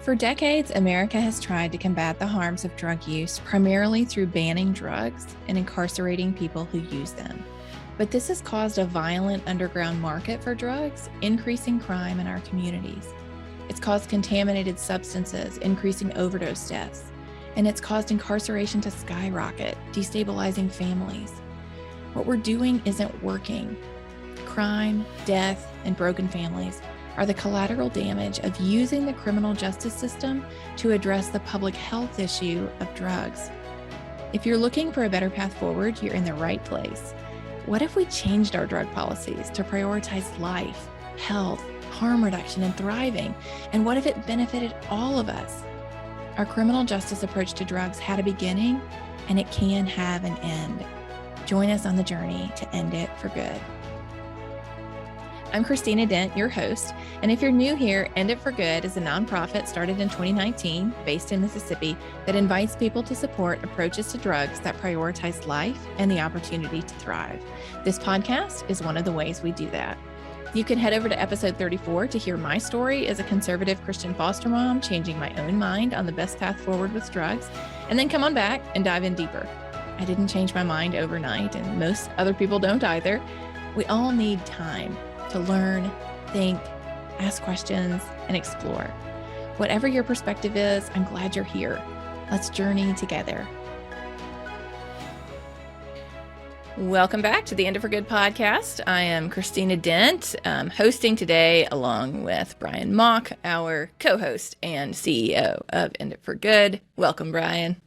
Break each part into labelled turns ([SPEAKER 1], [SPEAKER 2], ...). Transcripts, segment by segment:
[SPEAKER 1] For decades, America has tried to combat the harms of drug use primarily through banning drugs and incarcerating people who use them. But this has caused a violent underground market for drugs, increasing crime in our communities. It's caused contaminated substances, increasing overdose deaths, and it's caused incarceration to skyrocket, destabilizing families. What we're doing isn't working. Crime, death, and broken families are the collateral damage of using the criminal justice system to address the public health issue of drugs. If you're looking for a better path forward, you're in the right place. What if we changed our drug policies to prioritize life, health, harm reduction, and thriving? And what if it benefited all of us? Our criminal justice approach to drugs had a beginning, and it can have an end. Join us on the journey to end it for good. I'm Christina Dent, your host, and if you're new here, End It for Good is a nonprofit started in 2019, based in Mississippi, that invites people to support approaches to drugs that prioritize life and the opportunity to thrive. This podcast is one of the ways we do that. You can head over to episode 34 to hear my story as a conservative Christian foster mom, changing my own mind on the best path forward with drugs, and then come on back and dive in deeper. I didn't change my mind overnight, and most other people don't either. We all need time to learn, think, ask questions, and explore. Whatever your perspective is, I'm glad you're here. Let's journey together. Welcome back to the End It for Good podcast. I am Christina Dent, hosting today along with Bryan Mauk, our co-host and CEO of End It for Good. Welcome, Bryan.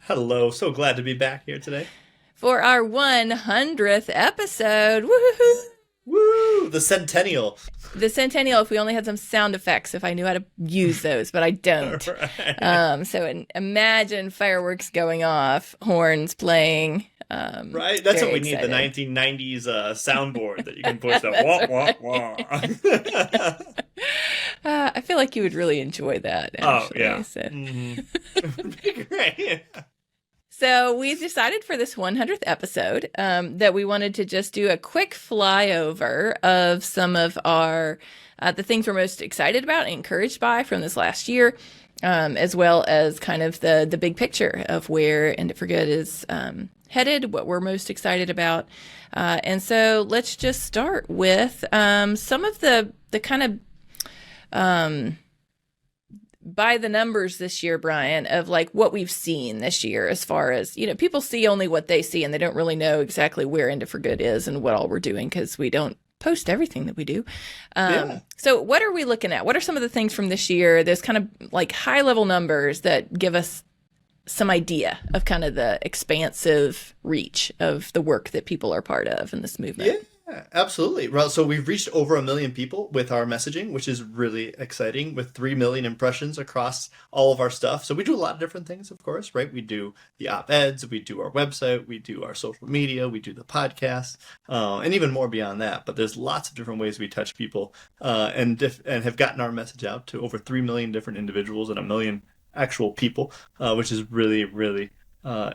[SPEAKER 2] Hello. So glad to be back here today.
[SPEAKER 1] For our 100th episode. Woohoo!
[SPEAKER 2] Woo! The centennial.
[SPEAKER 1] The centennial, if we only had some sound effects, if I knew how to use those, but I don't. Right. So imagine fireworks going off, horns playing.
[SPEAKER 2] Right? That's what we need, the 1990s soundboard that you can push that wah, wah, wah.
[SPEAKER 1] I feel like you would really enjoy that, actually.
[SPEAKER 2] Oh, yeah.
[SPEAKER 1] So.
[SPEAKER 2] Mm-hmm. It would be great.
[SPEAKER 1] So we decided for this 100th episode that we wanted to just do a quick flyover of some of our the things we're most excited about and encouraged by from this last year, as well as kind of the big picture of where End It for Good is headed, what we're most excited about. And so let's just start with some of the kind of by the numbers this year, Bryan, of like what we've seen this year as far as, people see only what they see and they don't really know exactly where End It for Good is and what all we're doing because we don't post everything that we do. So what are we looking at? What are some of the things from this year? There's kind of like high level numbers that give us some idea of kind of the expansive reach of the work that people are part of in this movement.
[SPEAKER 2] Yeah, absolutely. Well, so we've reached over 1 million people with our messaging, which is really exciting, with 3 million impressions across all of our stuff. So we do a lot of different things, of course, right? We do the op-eds, we do our website, we do our social media, we do the podcast, and even more beyond that. But there's lots of different ways we touch people and have gotten our message out to over 3 million different individuals and 1 million actual people, which is really, really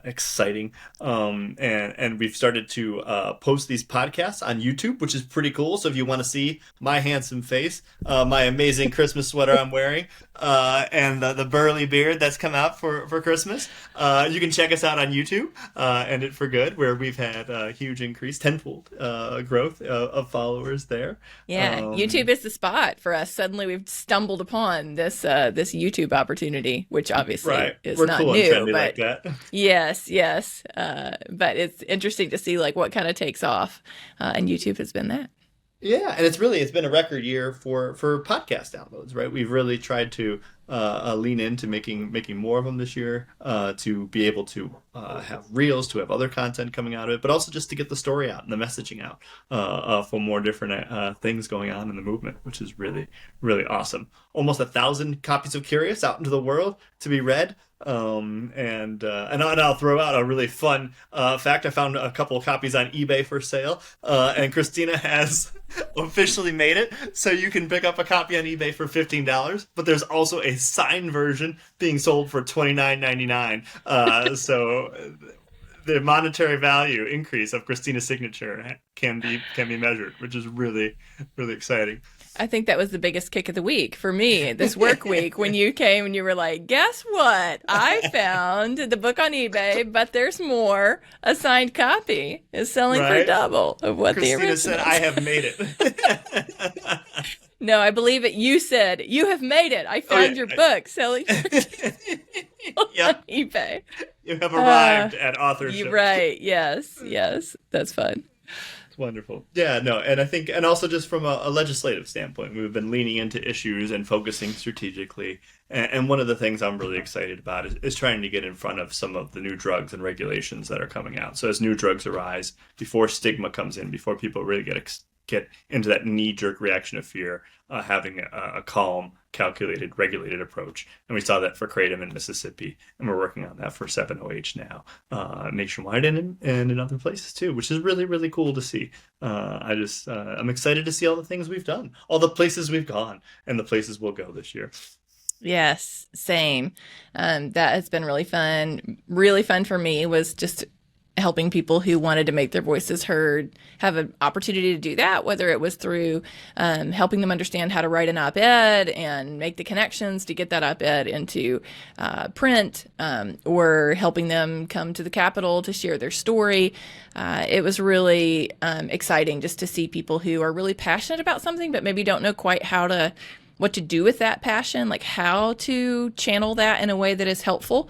[SPEAKER 2] exciting. And we've started to post these podcasts on YouTube, which is pretty cool. So if you want to see my handsome face, my amazing Christmas sweater I'm wearing, and the burly beard that's come out for Christmas, you can check us out on YouTube, End It for Good, where we've had a huge increase, tenfold growth of followers there.
[SPEAKER 1] Yeah, YouTube is the spot for us. Suddenly we've stumbled upon this YouTube opportunity, which obviously is
[SPEAKER 2] We're
[SPEAKER 1] not
[SPEAKER 2] cool
[SPEAKER 1] new,
[SPEAKER 2] and trendy
[SPEAKER 1] but
[SPEAKER 2] like that.
[SPEAKER 1] Yes. But it's interesting to see like what kind of takes off, and YouTube has been that.
[SPEAKER 2] Yeah, and it's been a record year for podcast downloads, right? We've really tried to lean into making more of them this year, to be able to have reels, to have other content coming out of it, but also just to get the story out and the messaging out for more different things going on in the movement, which is really, really awesome. Almost 1,000 copies of Curious out into the world to be read. And I'll throw out a really fun fact. I found a couple of copies on eBay for sale, and Christina has officially made it, so you can pick up a copy on eBay for $15. But there's also a signed version being sold for $29.99. So the monetary value increase of Christina's signature can be measured, which is really, really exciting.
[SPEAKER 1] I think that was the biggest kick of the week for me this work week when you came and you were like, guess what? I found the book on eBay, but there's more. A signed copy is selling for double of what the original.
[SPEAKER 2] Christina said, I have made it.
[SPEAKER 1] No, I believe it. You said, you have made it. I found your book selling for on eBay.
[SPEAKER 2] You have arrived at authorship.
[SPEAKER 1] You're right. Yes. Yes. That's fun.
[SPEAKER 2] Wonderful. Yeah, no, and I think, and also just from a legislative standpoint, we've been leaning into issues and focusing strategically. And one of the things I'm really excited about is trying to get in front of some of the new drugs and regulations that are coming out. So as new drugs arise, before stigma comes in, before people really get into that knee-jerk reaction of fear, having a calm, calculated, regulated approach. And we saw that for Kratom in Mississippi, and we're working on that for 7-OH now, nationwide and in other places too, which is really, really cool to see. I'm excited to see all the things we've done, all the places we've gone, and the places we'll go this year.
[SPEAKER 1] Yes, same. That has been really fun. Really fun for me was just helping people who wanted to make their voices heard have an opportunity to do that, whether it was through helping them understand how to write an op-ed and make the connections to get that op-ed into print, or helping them come to the Capitol to share their story. It was really exciting just to see people who are really passionate about something but maybe don't know quite what to do with that passion, like how to channel that in a way that is helpful.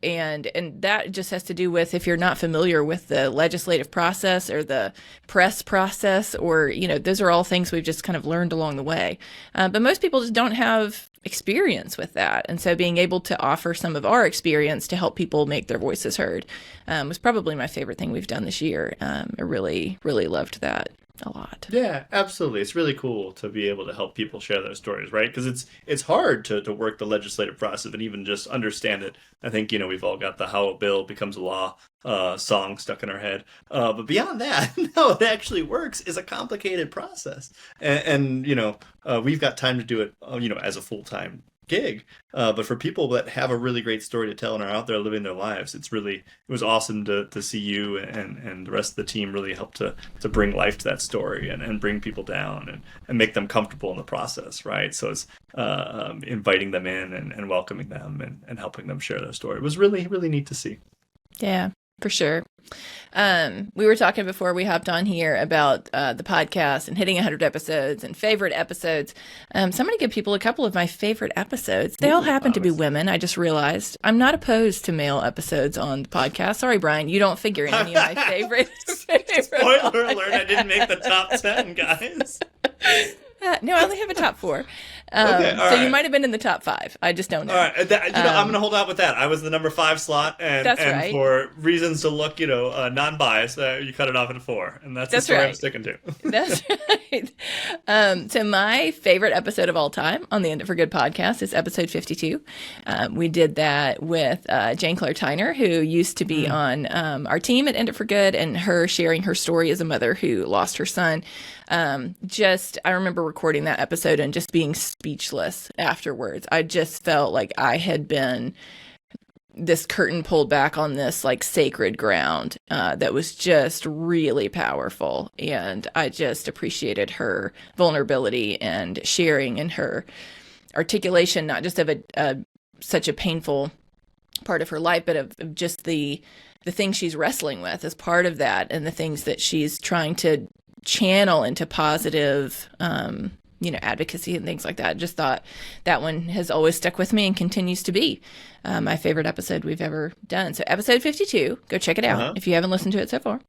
[SPEAKER 1] And that just has to do with, if you're not familiar with the legislative process or the press process, or, those are all things we've just kind of learned along the way. But most people just don't have experience with that. And so being able to offer some of our experience to help people make their voices heard was probably my favorite thing we've done this year. I really, really loved that a lot.
[SPEAKER 2] Yeah, absolutely. It's really cool to be able to help people share their stories, right? Because it's hard to work the legislative process and even just understand it. I think, we've all got the How a Bill Becomes a Law song stuck in our head. But beyond that, how it actually works is a complicated process. And we've got time to do it, as a full-time gig. But for people that have a really great story to tell and are out there living their lives, it was awesome to see you and the rest of the team really help to bring life to that story and bring people down and make them comfortable in the process, right? So it's inviting them in and welcoming them and helping them share their story. It was really, really neat to see.
[SPEAKER 1] Yeah, for sure. We were talking before we hopped on here about the podcast and hitting 100 episodes and favorite episodes. So I'm going to give people a couple of my favorite episodes. They all happen to be women. I just realized I'm not opposed to male episodes on the podcast. Sorry, Bryan, you don't figure in any of my favorite
[SPEAKER 2] Spoiler alert, I didn't make the top 10, guys.
[SPEAKER 1] No, I only have a top 4.
[SPEAKER 2] Okay,
[SPEAKER 1] so you might have been in the top 5. I just don't know.
[SPEAKER 2] All right, I'm going to hold out with that. I was the number 5 slot, and
[SPEAKER 1] right.
[SPEAKER 2] For reasons to look, non-biased, you cut it off at 4, and that's the story
[SPEAKER 1] right.
[SPEAKER 2] I'm sticking to.
[SPEAKER 1] That's right. So my favorite episode of all time on the End It for Good podcast is episode 52. We did that with Jane Claire Tyner, who used to be on our team at End It for Good, and her sharing her story as a mother who lost her son. I remember recording that episode and just being speechless afterwards. I just felt like I had been this curtain pulled back on this like sacred ground that was just really powerful. And I just appreciated her vulnerability and sharing and her articulation, not just of such a painful part of her life, but of just the things she's wrestling with as part of that, and the things that she's trying to channel into positive, advocacy and things like that. Just thought that one has always stuck with me and continues to be my favorite episode we've ever done. So episode 52, go check it out if you haven't listened to it so far.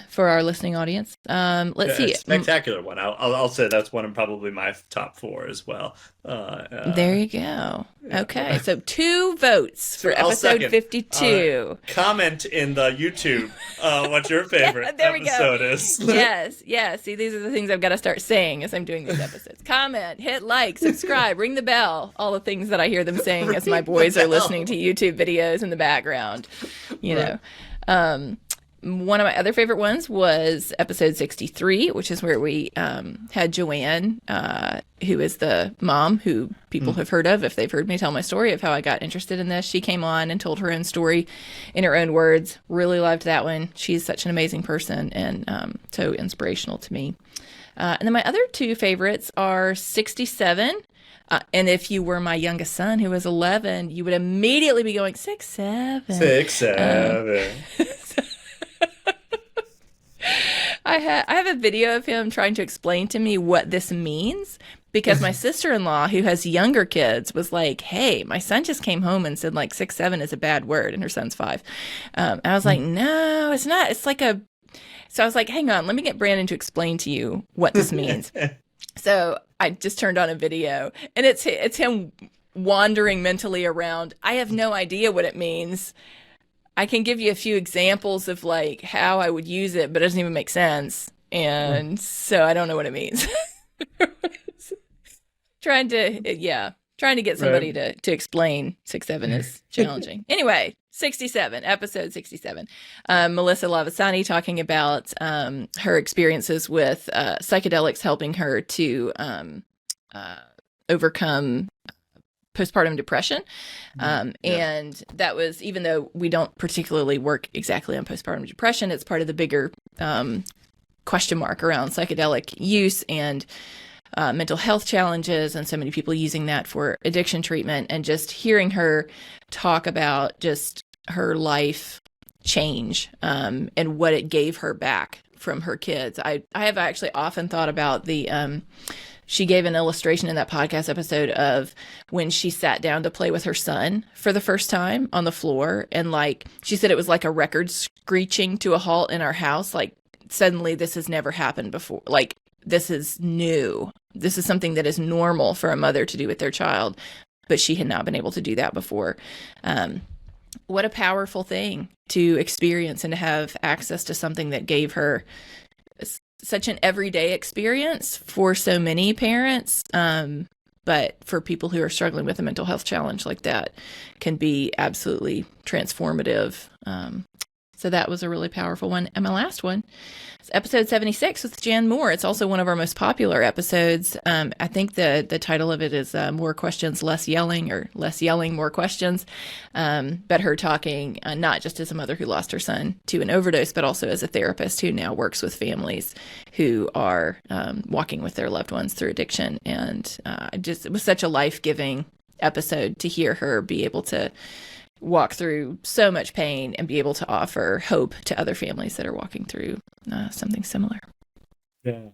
[SPEAKER 1] For our listening audience, let's see.
[SPEAKER 2] Spectacular one. I'll say that's one of probably my top 4 as well.
[SPEAKER 1] There you go. Okay, so 2 votes for episode 52.
[SPEAKER 2] Comment in the YouTube what your favorite episode is.
[SPEAKER 1] Yes. See, these are the things I've got to start saying as I'm doing these episodes. Comment, hit like, subscribe, ring the bell, all the things that I hear them saying as my boys are listening to YouTube videos in the background. One of my other favorite ones was episode 63, which is where we had Joanne, who is the mom who people have heard of if they've heard me tell my story of how I got interested in this. She came on and told her own story in her own words. Really loved that one. She's such an amazing person and so inspirational to me. And then my other two favorites are 67. And if you were my youngest son, who was 11, you would immediately be going, 6, 7.
[SPEAKER 2] 6, 7.
[SPEAKER 1] I have a video of him trying to explain to me what this means because my sister-in-law, who has younger kids, was like, hey, my son just came home and said like 6, 7 is a bad word, and her son's 5. I was like, no, it's not. It's like a... So I was like, hang on, let me get Brandon to explain to you what this means. So I just turned on a video, and it's him wandering mentally around. I have no idea what it means. I can give you a few examples of like how I would use it, but it doesn't even make sense. And so I don't know what it means. Trying to get somebody to explain 6, 7 is challenging. Anyway, 67, episode 67. Melissa Lavasani talking about her experiences with psychedelics helping her to overcome postpartum depression. And that was, even though we don't particularly work exactly on postpartum depression, it's part of the bigger question mark around psychedelic use and mental health challenges, and so many people using that for addiction treatment. And just hearing her talk about just her life change and what it gave her back from her kids. I have actually often thought about the she gave an illustration in that podcast episode of when she sat down to play with her son for the first time on the floor. And like, she said it was like a record screeching to a halt in our house. Like, suddenly this has never happened before. Like, this is new. This is something that is normal for a mother to do with their child, but she had not been able to do that before. What a powerful thing to experience and to have access to something that gave her such an everyday experience for so many parents. But for people who are struggling with a mental health challenge like that, can be absolutely transformative. So that was a really powerful one. And my last one is episode 76 with Jan Moore. It's also one of our most popular episodes. I think the title of it is More Questions, Less Yelling, or Less Yelling, More Questions. But her talking not just as a mother who lost her son to an overdose, but also as a therapist who now works with families who are walking with their loved ones through addiction. And it was such a life-giving episode to hear her be able to walk through so much pain and be able to offer hope to other families that are walking through something similar.
[SPEAKER 2] Yeah.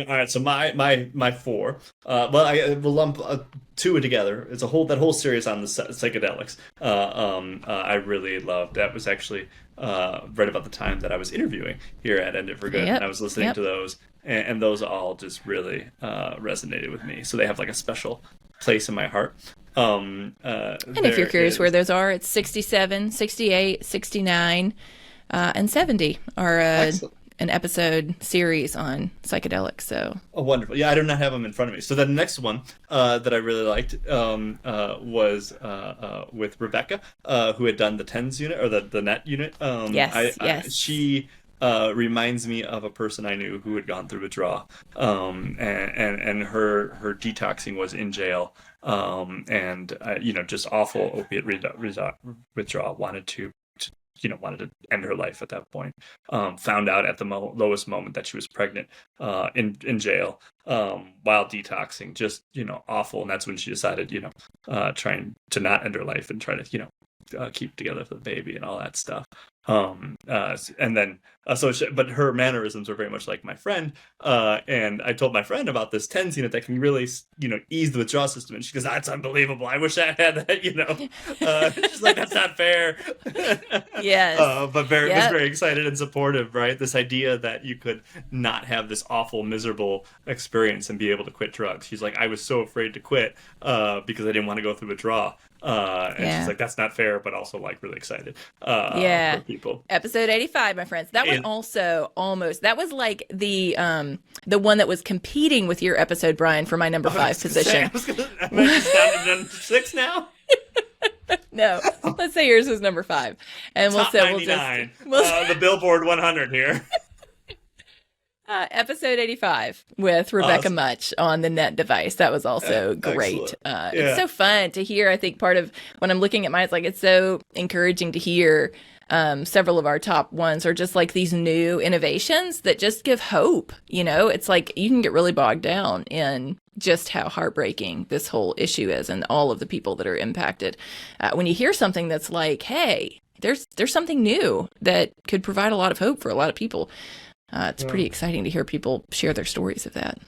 [SPEAKER 2] All right. So my 4. I will lump 2 together. It's that whole series on the psychedelics. I really loved. That was actually right about the time that I was interviewing here at End It for Good.
[SPEAKER 1] Yep.
[SPEAKER 2] And I was listening to those, and those all just really resonated with me. So they have like a special place in my heart. And
[SPEAKER 1] if you're curious where those are, it's 67, 68, 69, and 70 are an episode series on psychedelics. So
[SPEAKER 2] wonderful. Yeah, I do not have them in front of me. So the next one that I really liked was with Rebecca, who had done the TENS unit, or the NET unit.
[SPEAKER 1] Yes.
[SPEAKER 2] She reminds me of a person I knew who had gone through withdrawal, and her detoxing was in jail, and just awful opiate withdrawal. Wanted to end her life at that point. Found out at the lowest moment that she was pregnant, in jail, while detoxing. Just awful, and that's when she decided trying to not end her life and try to keep together for the baby and all that stuff. And then but her mannerisms are very much like my friend, and I told my friend about this TENS unit that can really ease the withdrawal system, and she goes, "That's unbelievable, I wish I had that." She's like, "That's not fair."
[SPEAKER 1] Yes.
[SPEAKER 2] But was very excited and supportive, right? This idea that you could not have this awful, miserable experience and be able to quit drugs. She's like, "I was so afraid to quit because I didn't want to go through withdrawal." She's like, "That's not fair," but also like really excited for people.
[SPEAKER 1] Episode 85, my friends. That one also almost, that was like the one that was competing with your episode, Bryan, for my number 5 position.
[SPEAKER 2] Am I just down to 6 now?
[SPEAKER 1] No, let's say yours was number 5, and
[SPEAKER 2] Top 99. The Billboard 100 here.
[SPEAKER 1] Episode 85 with Rebecca Much on the NET device. That was also great. It's so fun to hear. I think part of when I'm looking at mine, it's like, it's so encouraging to hear Several of our top ones are just like these new innovations that just give hope. It's like you can get really bogged down in just how heartbreaking this whole issue is and all of the people that are impacted. When you hear something that's like, hey, there's something new that could provide a lot of hope for a lot of people. It's pretty exciting to hear people share their stories of that.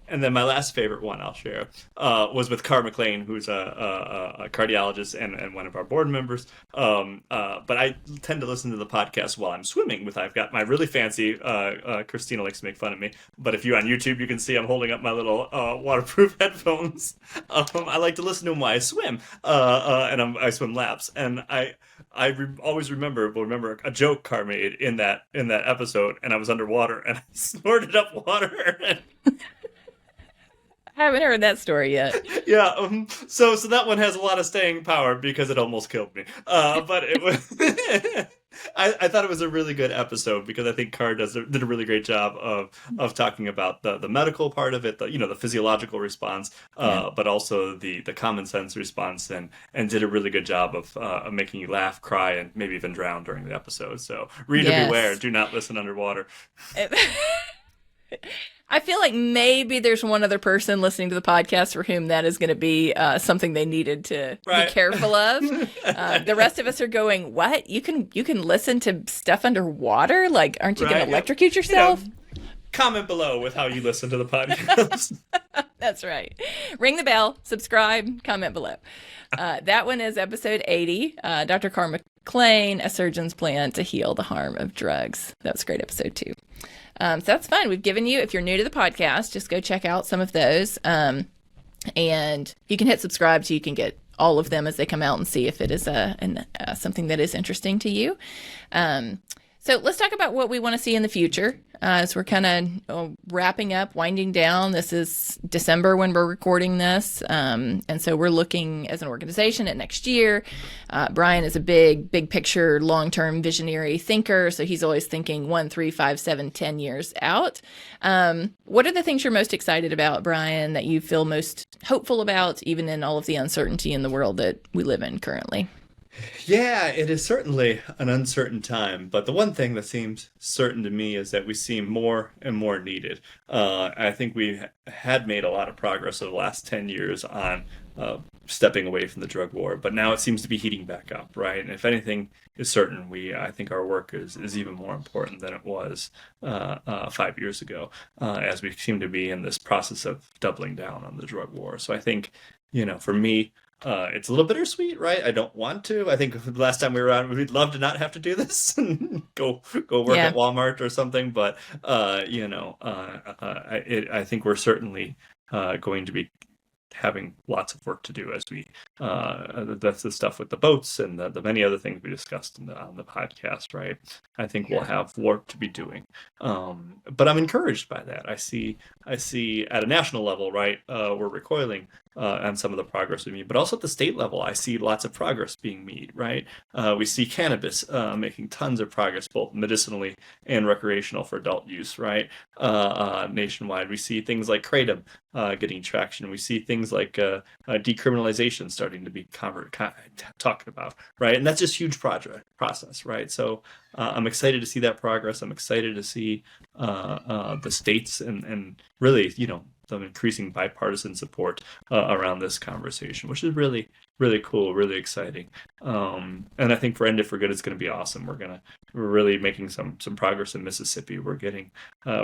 [SPEAKER 2] And then my last favorite one I'll share was with Carr McLean, who's a cardiologist and one of our board members. But I tend to listen to the podcast while I'm swimming. I've got my really fancy, Christina likes to make fun of me, but if you're on YouTube, you can see I'm holding up my little waterproof headphones. I like to listen to them while I swim, and I swim laps. And always remember a joke Carr made in that episode, and I was underwater and I snorted up water.
[SPEAKER 1] I haven't heard that story yet.
[SPEAKER 2] Yeah, so that one has a lot of staying power because it almost killed me. But it was, I thought it was a really good episode because I think Carr did a really great job of talking about the medical part of it, the physiological response, but also the common sense response, and did a really good job of making you laugh, cry, and maybe even drown during the episode. So reader beware, do not listen underwater.
[SPEAKER 1] I feel like maybe there's one other person listening to the podcast for whom that is going to be something they needed to be careful of. The rest of us are going, what? You can listen to stuff underwater? Like, aren't you going to electrocute yourself?
[SPEAKER 2] Comment below with how you listen to the podcast.
[SPEAKER 1] That's right. Ring the bell, subscribe, comment below. That one is episode 80, Dr. Carr McLean, A Surgeon's Plan to Heal the Harm of Drugs. That was a great episode, too. So that's fun. We've given you, if you're new to the podcast, just go check out some of those. And you can hit subscribe so you can get all of them as they come out and see if it is something that is interesting to you. So let's talk about what we want to see in the future. As we're kind of wrapping up, winding down. This is December when we're recording this. And so we're looking as an organization at next year. Bryan is a big picture, long-term visionary thinker. So he's always thinking 1, 3, 5, 7, 10 years out. What are the things you're most excited about, Bryan, that you feel most hopeful about, even in all of the uncertainty in the world that we live in currently?
[SPEAKER 2] Yeah, it is certainly an uncertain time, but the one thing that seems certain to me is that we seem more and more needed. I think we had made a lot of progress over the last 10 years on stepping away from the drug war, but now it seems to be heating back up, right? And if anything is certain, I think our work is even more important than it was 5 years ago, as we seem to be in this process of doubling down on the drug war. So I think, for me, it's a little bittersweet, right? I don't want to. I think the last time we were on, we'd love to not have to do this and go work at Walmart or something. But I think we're certainly going to be having lots of work to do as we that's the stuff with the boats and the many other things we discussed on the podcast, right? I think we'll have work to be doing, but I'm encouraged by that. I see at a national level, right, we're recoiling on some of the progress we made, but also at the state level, I see lots of progress being made, right? We see cannabis making tons of progress, both medicinally and recreational for adult use, right? Nationwide, we see things like kratom getting traction. We see things like decriminalization starting to be talked about, right? And that's just huge process, right? So I'm excited to see that progress. I'm excited to see the states and really, some increasing bipartisan support around this conversation, which is really, really cool, really exciting. And I think for End It for Good, it's going to be awesome. We're really making some progress in Mississippi. We're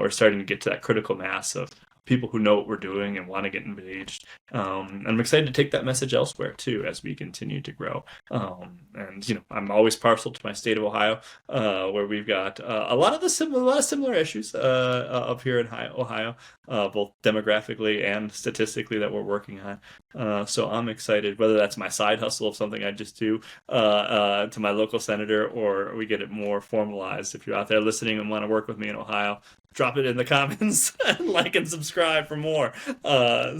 [SPEAKER 2] starting to get to that critical mass of people who know what we're doing and want to get engaged. I'm excited to take that message elsewhere too as we continue to grow. And I'm always partial to my state of Ohio, where we've got a lot of similar issues up here in Ohio, both demographically and statistically that we're working on. So I'm excited, whether that's my side hustle of something I just do to my local senator, or we get it more formalized. If you're out there listening and want to work with me in Ohio, drop it in the comments, like and subscribe for more.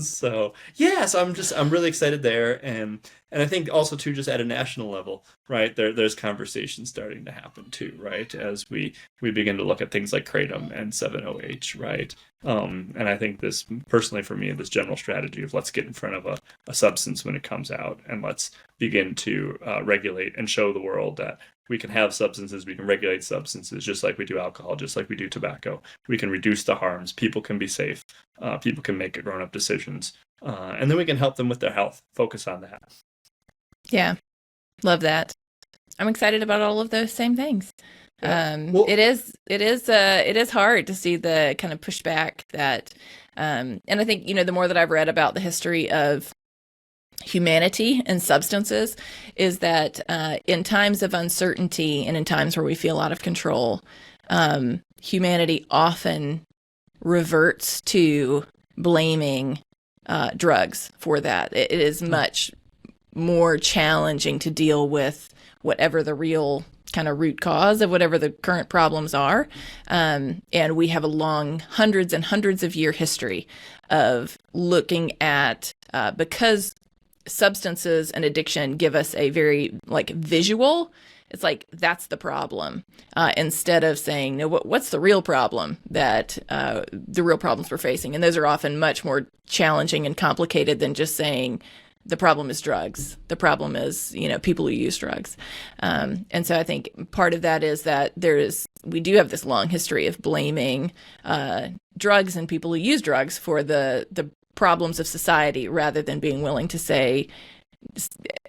[SPEAKER 2] So I'm really excited there, and I think also too, just at a national level, right? There's conversations starting to happen too, right? As we begin to look at things like kratom and 7-OH, right? And I think this, personally for me, this general strategy of let's get in front of a substance when it comes out, and let's begin to regulate and show the world that we can have substances, we can regulate substances, just like we do alcohol, just like we do tobacco. We can reduce the harms. People can be safe. People can make grown-up decisions. And then we can help them with their health. Focus on that.
[SPEAKER 1] Yeah, love that. I'm excited about all of those same things.
[SPEAKER 2] Well,
[SPEAKER 1] it is hard to see the kind of pushback that, and I think, the more that I've read about the history of humanity and substances, is that in times of uncertainty and in times where we feel out of control, humanity often reverts to blaming drugs for that. It is much more challenging to deal with whatever the real kind of root cause of whatever the current problems are. And we have a long hundreds and hundreds of year history of looking at, because substances and addiction give us a very visual, it's like, that's the problem. Instead of saying, no, what's the real problem that the real problems we're facing? And those are often much more challenging and complicated than just saying, the problem is drugs. The problem is, people who use drugs. And so I think part of that is that we do have this long history of blaming drugs and people who use drugs for the problems of society, rather than being willing to say,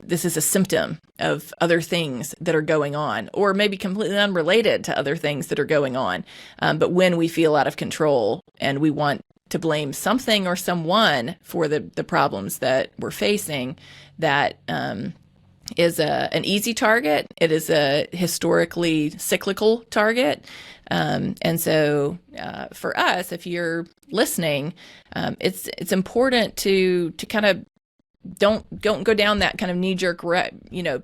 [SPEAKER 1] this is a symptom of other things that are going on, or maybe completely unrelated to other things that are going on. But when we feel out of control and we want to blame something or someone for the problems that we're facing, that is an easy target. It is a historically cyclical target. And so for us, if you're listening, it's important to kind of don't go down that kind of knee-jerk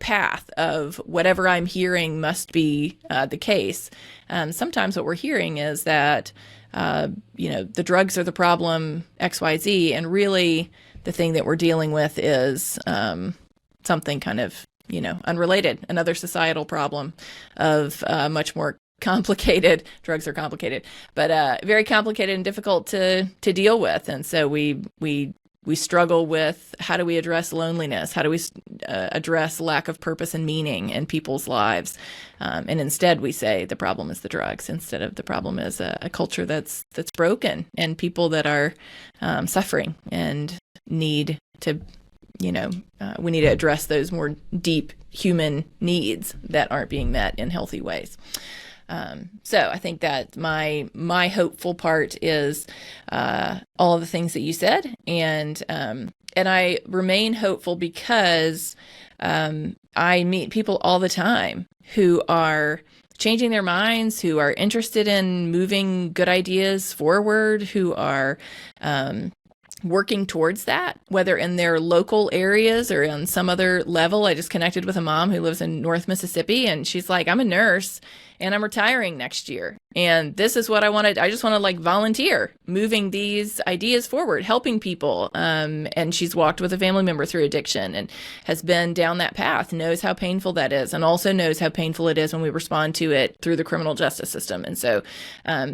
[SPEAKER 1] path of whatever I'm hearing must be the case. Sometimes what we're hearing is that the drugs are the problem, XYZ, and really the thing that we're dealing with is something kind of unrelated, another societal problem of much more complicated. Drugs are complicated, but very complicated and difficult to deal with. And so we struggle with, how do we address loneliness? How do we address lack of purpose and meaning in people's lives? And instead we say the problem is the drugs, instead of the problem is a culture that's broken and people that are suffering and need to, we need to address those more deep human needs that aren't being met in healthy ways. So I think that my hopeful part is all of the things that you said, and I remain hopeful because I meet people all the time who are changing their minds, who are interested in moving good ideas forward, who are working towards that, whether in their local areas or on some other level. I just connected with a mom who lives in North Mississippi, and she's like, I'm a nurse and I'm retiring next year. And this is what I wanted. I just want to volunteer, moving these ideas forward, helping people. And she's walked with a family member through addiction and has been down that path, knows how painful that is, and also knows how painful it is when we respond to it through the criminal justice system. And so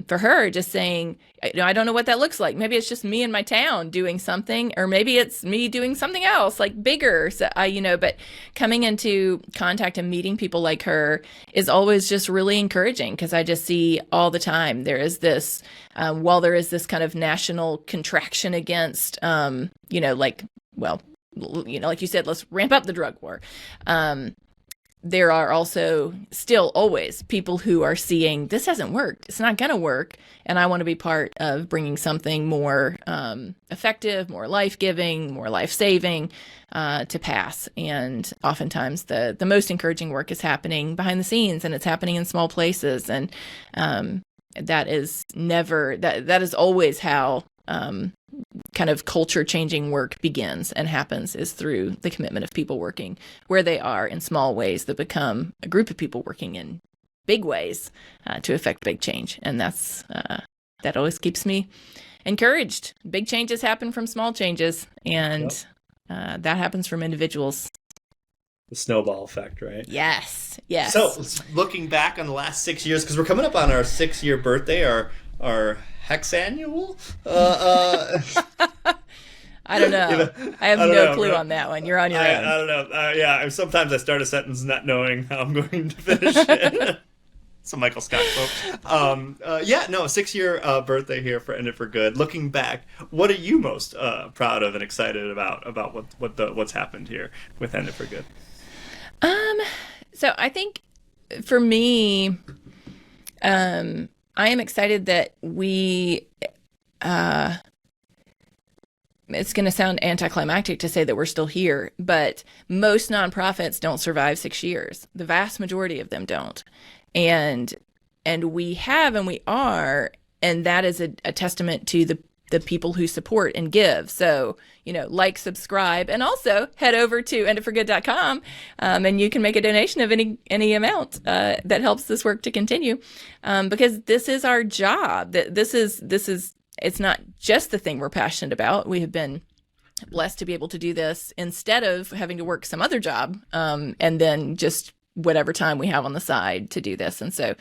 [SPEAKER 1] for her, just saying, I don't know what that looks like. Maybe it's just me in my town doing something, or maybe it's me doing something else, bigger. So but coming into contact and meeting people like her is always just really encouraging, because I just see all the time there is this, while there is this kind of national contraction against, like you said, let's ramp up the drug war. There are also still always people who are seeing this hasn't worked. It's not going to work. And I want to be part of bringing something more effective, more life-giving, more life-saving to pass. And oftentimes the most encouraging work is happening behind the scenes, and it's happening in small places. And that is always how kind of culture changing work begins and happens, is through the commitment of people working where they are in small ways that become a group of people working in big ways to affect big change. And that always keeps me encouraged. Big changes happen from small changes, and that happens from individuals.
[SPEAKER 2] The snowball effect, right?
[SPEAKER 1] Yes.
[SPEAKER 2] So looking back on the last 6 years, because we're coming up on our 6-year birthday, our hexannual.
[SPEAKER 1] I don't
[SPEAKER 2] You
[SPEAKER 1] know.
[SPEAKER 2] know,
[SPEAKER 1] I have
[SPEAKER 2] I don't
[SPEAKER 1] no
[SPEAKER 2] know,
[SPEAKER 1] clue
[SPEAKER 2] bro.
[SPEAKER 1] on that one. You're on your
[SPEAKER 2] I
[SPEAKER 1] own.
[SPEAKER 2] don't know. Yeah, sometimes I start a sentence not knowing how I'm going to finish it. It's a Michael Scott quote. Yeah, no, 6 year birthday here for End It for Good. Looking back, what are you most proud of and excited about what's happened here with End It for Good?
[SPEAKER 1] Um, so I think for me, I am excited that uh, it's going to sound anticlimactic to say that we're still here, but most nonprofits don't survive 6 years. The vast majority of them don't. And we have and we are, and that is a testament to the people who support and give. So, like, subscribe, and also head over to enditforgood.com, and you can make a donation of any amount that helps this work to continue, because this is our job. This is it's not just the thing we're passionate about. We have been blessed to be able to do this instead of having to work some other job, and then just whatever time we have on the side to do this. And so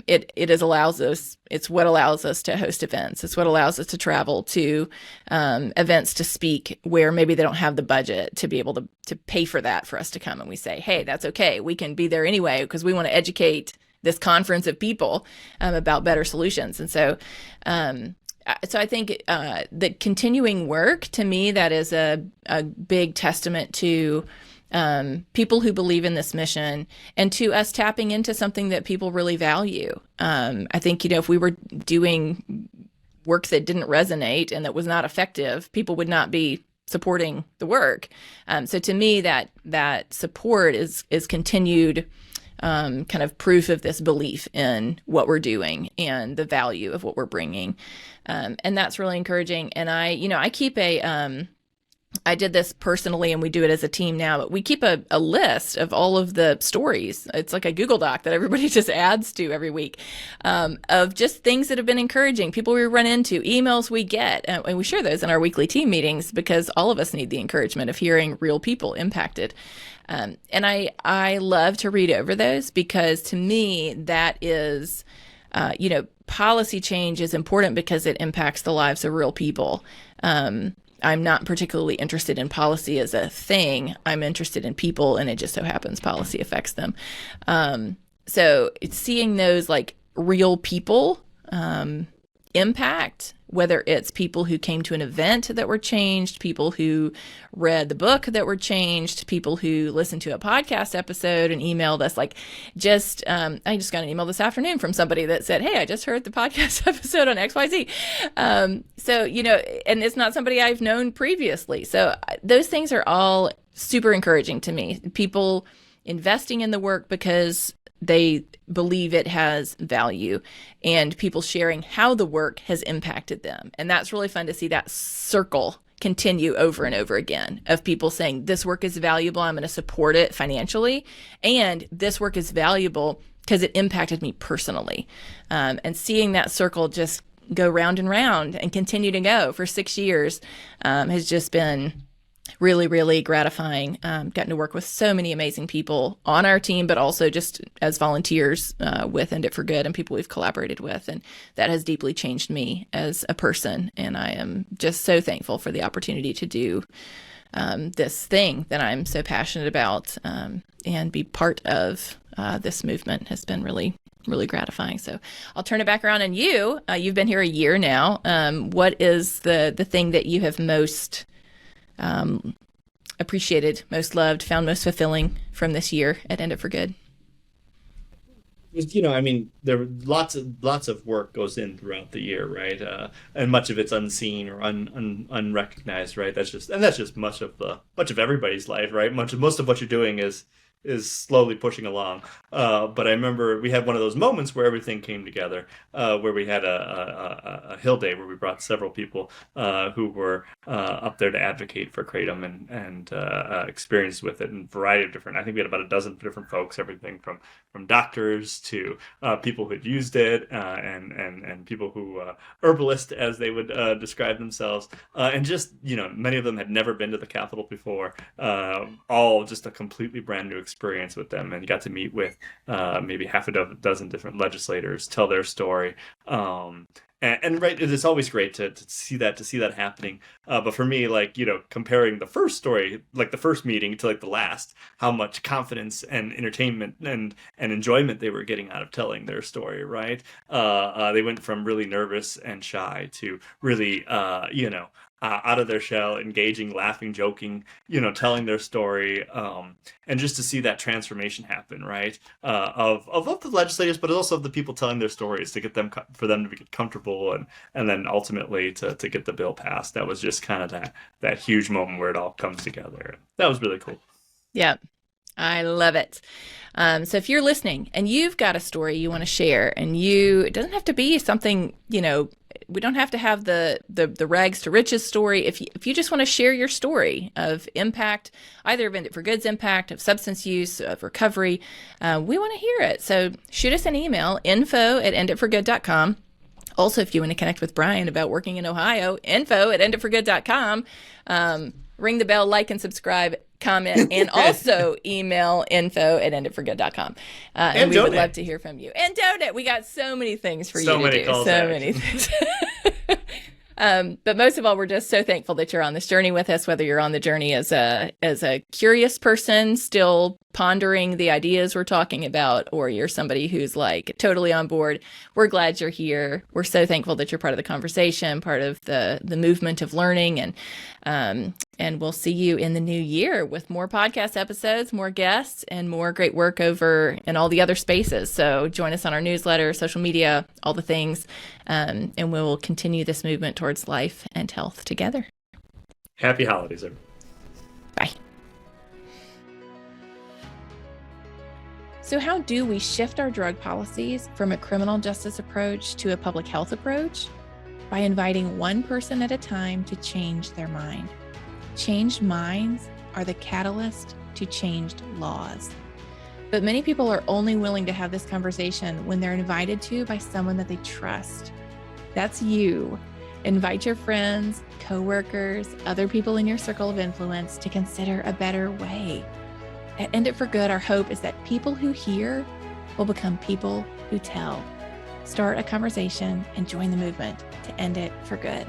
[SPEAKER 1] it's what allows us to host events. It's what allows us to travel to events to speak where maybe they don't have the budget to be able to pay for that for us to come. And we say, hey, that's okay. We can be there anyway because we want to educate this conference of people about better solutions. And so I think the continuing work, to me, that is a big testament to people who believe in this mission, and to us tapping into something that people really value. I think, if we were doing work that didn't resonate and that was not effective, people would not be supporting the work. So to me, that support is continued kind of proof of this belief in what we're doing and the value of what we're bringing. And that's really encouraging. And I keep I did this personally, and we do it as a team now, but we keep a list of all of the stories. It's like a Google Doc that everybody just adds to every week, of just things that have been encouraging, people we run into, emails we get. And we share those in our weekly team meetings because all of us need the encouragement of hearing real people impacted. And I love to read over those because, to me, that is, policy change is important because it impacts the lives of real people. I'm not particularly interested in policy as a thing. I'm interested in people, and it just so happens policy affects them. So it's seeing those, like, real people impact, whether it's people who came to an event that were changed, people who read the book that were changed, people who listened to a podcast episode and emailed us. I just got an email this afternoon from somebody that said, hey, I just heard the podcast episode on XYZ. So, and it's not somebody I've known previously. So those things are all super encouraging to me. People investing in the work because they believe it has value, and people sharing how the work has impacted them. And that's really fun to see that circle continue over and over again, of people saying, this work is valuable, I'm going to support it financially, and this work is valuable because it impacted me personally. And seeing that circle just go round and round and continue to go for 6 years has just been really, really gratifying. Gotten to work with so many amazing people on our team, but also just as volunteers with End It for Good and people we've collaborated with. And that has deeply changed me as a person. And I am just so thankful for the opportunity to do this thing that I'm so passionate about, and be part of this movement has been really, really gratifying. So I'll turn it back around. And you've been here a year now. What is the thing that you have most appreciated, most loved, found most fulfilling from this year at End It for Good?
[SPEAKER 2] I mean, there were lots of work goes in throughout the year, right? And much of it's unseen or unrecognized, right? That's just much of everybody's life, right? Most of what you're doing is slowly pushing along. But I remember we had one of those moments where everything came together, where we had a hill day where we brought several people who were up there to advocate for Kratom and experience with it, and a variety of different. I think we had about a dozen different folks, everything from doctors to people who'd used it, and people who herbalists, as they would describe themselves, and just many of them had never been to the Capitol before. All just a completely brand new experience with them, and you got to meet with maybe half a dozen different legislators, tell their story, and right, it is always great to see that happening. But for me, like, comparing the first story, like the first meeting, to like the last, how much confidence and entertainment and enjoyment they were getting out of telling their story, right? They went from really nervous and shy to really, out of their shell, engaging, laughing, joking, telling their story, and just to see that transformation happen, right? Of the legislators, but also of the people telling their stories, to get them, for them to get comfortable, and then ultimately to get the bill passed. That was just kind of that huge moment where it all comes together. That was really cool.
[SPEAKER 1] Yeah. I love it. So if you're listening and you've got a story you want to share, and it doesn't have to be something, we don't have to have the rags to riches story. If you just want to share your story of impact, either of End It for Good's impact, of substance use, of recovery, we want to hear it. So shoot us an email, info@enditforgood.com. Also, if you want to connect with Bryan about working in Ohio, info@enditforgood.com. Ring the bell, like and subscribe, comment, and also email info@enditforgood.com. And we would love to hear from you. And donate. We got so many things for you to do. So many things. But most of all, we're just so thankful that you're on this journey with us, whether you're on the journey as a curious person still pondering the ideas we're talking about, or you're somebody who's like totally on board. We're glad you're here. We're so thankful that you're part of the conversation, part of the movement of learning, and we'll see you in the new year with more podcast episodes, more guests, and more great work over in all the other spaces. So join us on our newsletter, social media, all the things, and we'll continue this movement towards life and health together.
[SPEAKER 2] Happy holidays, everyone.
[SPEAKER 1] Bye. So how do we shift our drug policies from a criminal justice approach to a public health approach? By inviting one person at a time to change their mind. Changed minds are the catalyst to changed laws. But many people are only willing to have this conversation when they're invited to by someone that they trust. That's you. Invite your friends, coworkers, other people in your circle of influence to consider a better way. At End It for Good, our hope is that people who hear will become people who tell. Start a conversation and join the movement to end it for good.